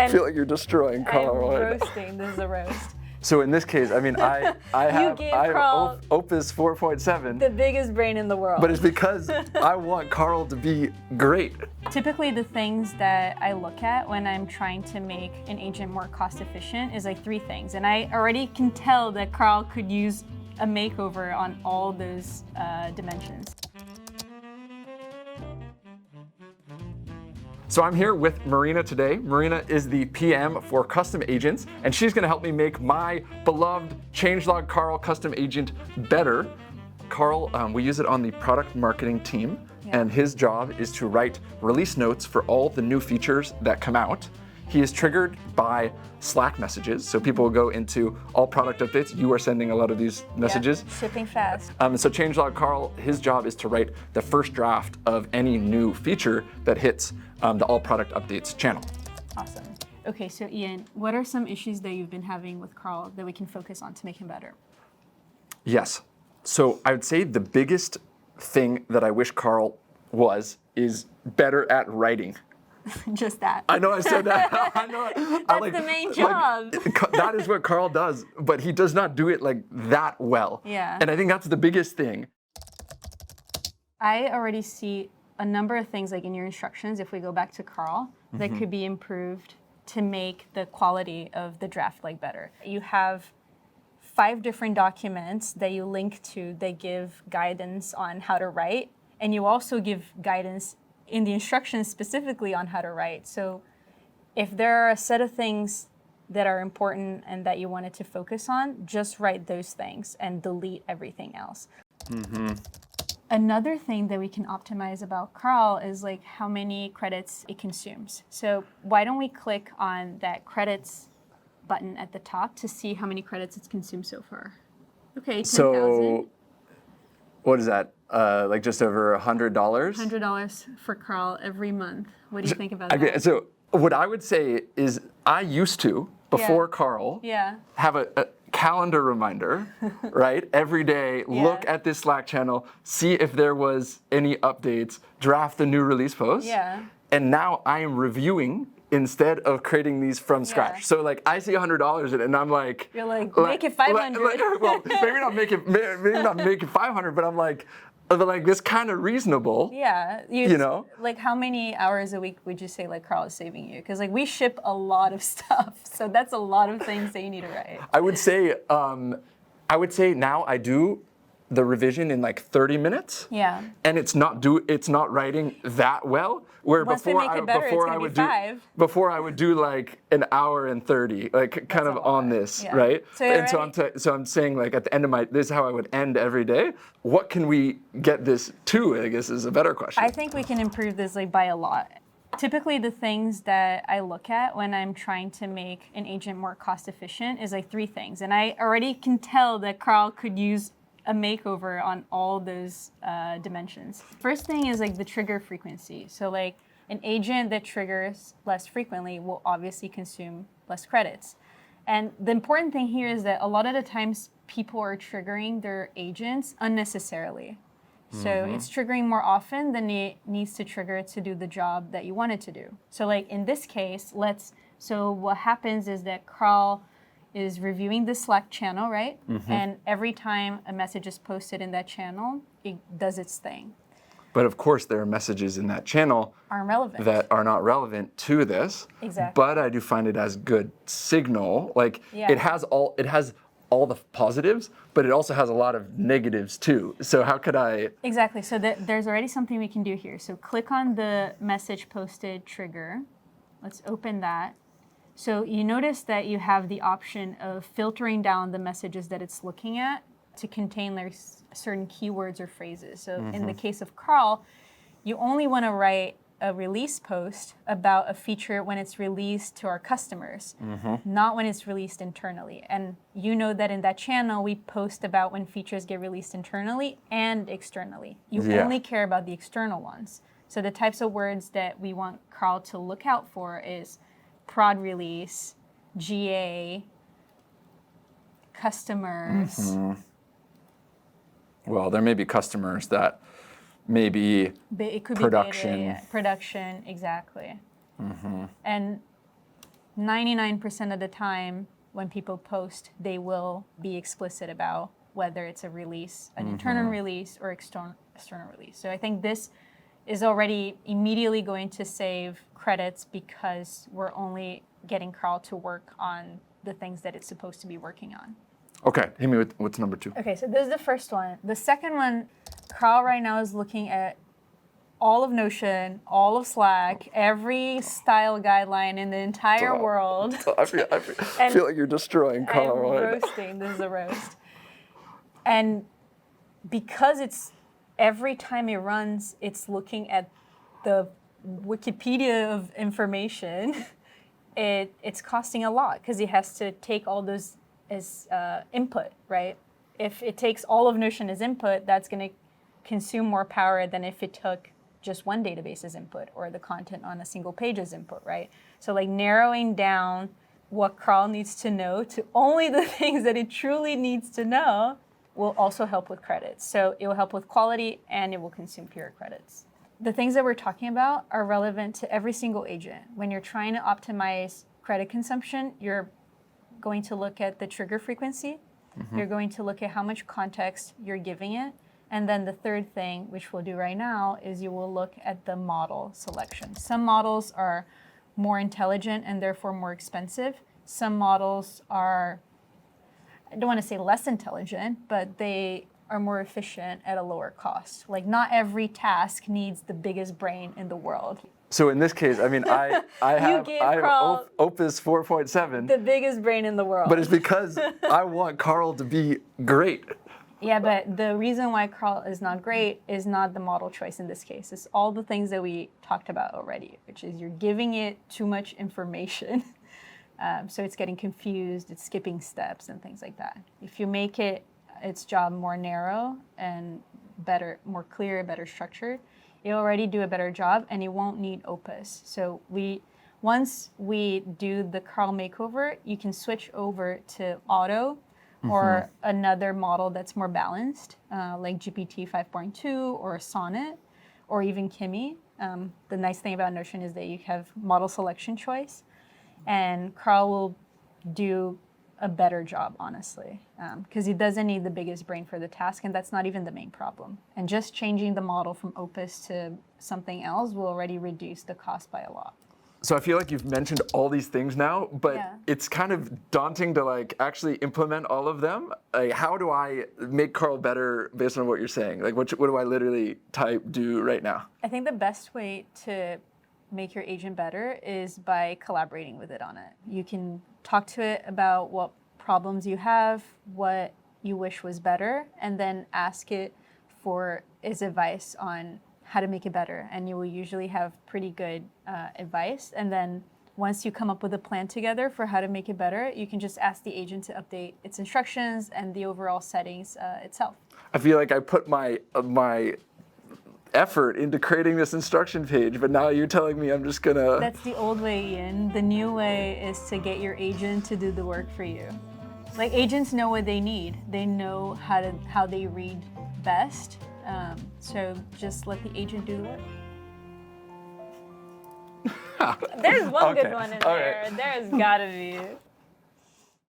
I feel like you're destroying Karl. I'm roasting. This is a roast. So in this case, I mean, I have Karl Opus 4.7. the biggest brain in the world. But it's because I want Karl to be great. Typically, the things that I look at when I'm trying to make an agent more cost efficient is like 3 things. And I already can tell that Karl could use a makeover on all those dimensions. So I'm here with Marina today. Marina is the PM for custom agents, and she's gonna help me make my beloved Changelog Karl custom agent better. Karl, we use it on the product marketing team, and his job is to write release notes for all the new features that come out. He is triggered by Slack messages, so people will go into all product updates. You are sending a lot of these messages. Yeah, shipping fast. So Changelog Karl, his job is to write the first draft of any new feature that hits the all product updates channel. Awesome. Okay, so Ian, what are some issues that you've been having with Karl that we can focus on to make him better? Yes. So I would say the biggest thing that I wish Karl is better at writing. Just that. I know I said that. I know. That's the main job. That is what Karl does, but he does not do it like that well. Yeah. And I think that's the biggest thing. I already see a number of things like in your instructions, if we go back to Karl, that could be improved to make the quality of the draft like better. You have 5 different documents that you link to that give guidance on how to write, and you also give guidance in the instructions specifically on how to write. So if there are a set of things that are important and that you wanted to focus on, just write those things and delete everything else. Another thing that we can optimize about Karl is like how many credits it consumes. So why don't we click on that credits button at the top to see how many credits it's consumed so far? Okay, 10,000. So what is that? Like just over $100? $100 for Karl every month. What do you think about that? So what I would say is I used to, before Karl, have a calendar reminder, right? Every day, look at this Slack channel, see if there was any updates, draft the new release post. Yeah. And now I am reviewing instead of creating these from scratch. So like I see $100 in it and I'm like, you're like, make it 500. Well, maybe not make it 500, but I'm like this kind of reasonable. Yeah, you know, like how many hours a week would you say like Karl is saving you? Because like we ship a lot of stuff, so that's a lot of things that you need to write. I would say now I do the revision in like 30 minutes. Yeah. And it's not writing that well. Where Once we make it better, before I would do like an hour and 30, like kind of on this, right? So I'm saying like at the end of this is how I would end every day. What can we get this to? I guess is a better question. I think we can improve this like by a lot. Typically, the things that I look at when I'm trying to make an agent more cost efficient is like 3 things, and I already can tell that Karl could use a makeover on all those dimensions. First thing is like the trigger frequency. So like an agent that triggers less frequently will obviously consume less credits. And the important thing here is that a lot of the times people are triggering their agents unnecessarily. So it's triggering more often than it needs to trigger to do the job that you want it to do. So like in this case, so what happens is that Karl is reviewing the Slack channel, right? And every time a message is posted in that channel, it does its thing. But of course, there are messages in that channel that are not relevant to this. Exactly. But I do find it as good signal. Like it has all the positives, but it also has a lot of negatives too. So how could I? Exactly. So there's already something we can do here. So click on the message posted trigger. Let's open that. So you notice that you have the option of filtering down the messages that it's looking at to contain like certain keywords or phrases. So in the case of Karl, you only want to write a release post about a feature when it's released to our customers, not when it's released internally. And you know that in that channel, we post about when features get released internally and externally. You only care about the external ones. So the types of words that we want Karl to look out for is prod release, GA, customers. Well, there may be customers that may be it could production. Be data, production, exactly. And 99% of the time when people post, they will be explicit about whether it's a release, an internal release or external release. So I think this is already immediately going to save credits because we're only getting Karl to work on the things that it's supposed to be working on. Okay, hit me with what's number 2. Okay, so this is the first one. The second one, Karl right now is looking at all of Notion, all of Slack, every style guideline in the entire world. I feel like you're destroying Karl I'm right now. roasting. This is a roast. And because it's every time it runs, it's looking at the Wikipedia of information. It's costing a lot because it has to take all those as input, right? If it takes all of Notion as input, that's going to consume more power than if it took just one database as input or the content on a single page as input, right? So like narrowing down what Karl needs to know to only the things that it truly needs to know will also help with credits. So it will help with quality and it will consume fewer credits. The things that we're talking about are relevant to every single agent. When you're trying to optimize credit consumption, you're going to look at the trigger frequency. You're going to look at how much context you're giving it. And then the third thing, which we'll do right now, is you will look at the model selection. Some models are more intelligent and therefore more expensive. Some models are, I don't want to say less intelligent, but they are more efficient at a lower cost. Like not every task needs the biggest brain in the world. So in this case, I mean, I have Karl Opus 4.7. The biggest brain in the world. But it's because I want Karl to be great. Yeah, but the reason why Karl is not great is not the model choice in this case. It's all the things that we talked about already, which is you're giving it too much information. So it's getting confused, it's skipping steps and things like that. If you make its job more narrow and better, more clear, better structured, it'll already do a better job and it won't need Opus. So once we do the Karl makeover, you can switch over to Auto or another model that's more balanced, like GPT 5.2 or Sonnet, or even Kimi. The nice thing about Notion is that you have model selection choice, and Karl will do a better job, honestly, because he doesn't need the biggest brain for the task, and that's not even the main problem. And just changing the model from Opus to something else will already reduce the cost by a lot. So I feel like you've mentioned all these things now, but it's kind of daunting to like actually implement all of them. Like, how do I make Karl better based on what you're saying? Like, what do I literally do right now? I think the best way to make your agent better is by collaborating with it on it. You can talk to it about what problems you have, what you wish was better, and then ask it for its advice on how to make it better, and you will usually have pretty good advice. And then once you come up with a plan together for how to make it better, you can just ask the agent to update its instructions and the overall settings itself. I feel like I put my effort into creating this instruction page, but now you're telling me I'm just gonna... That's the old way, Ian. The new way is to get your agent to do the work for you. Like, agents know what they need. They know how they read best. So just let the agent do the work. There's one good one in there. There's gotta be.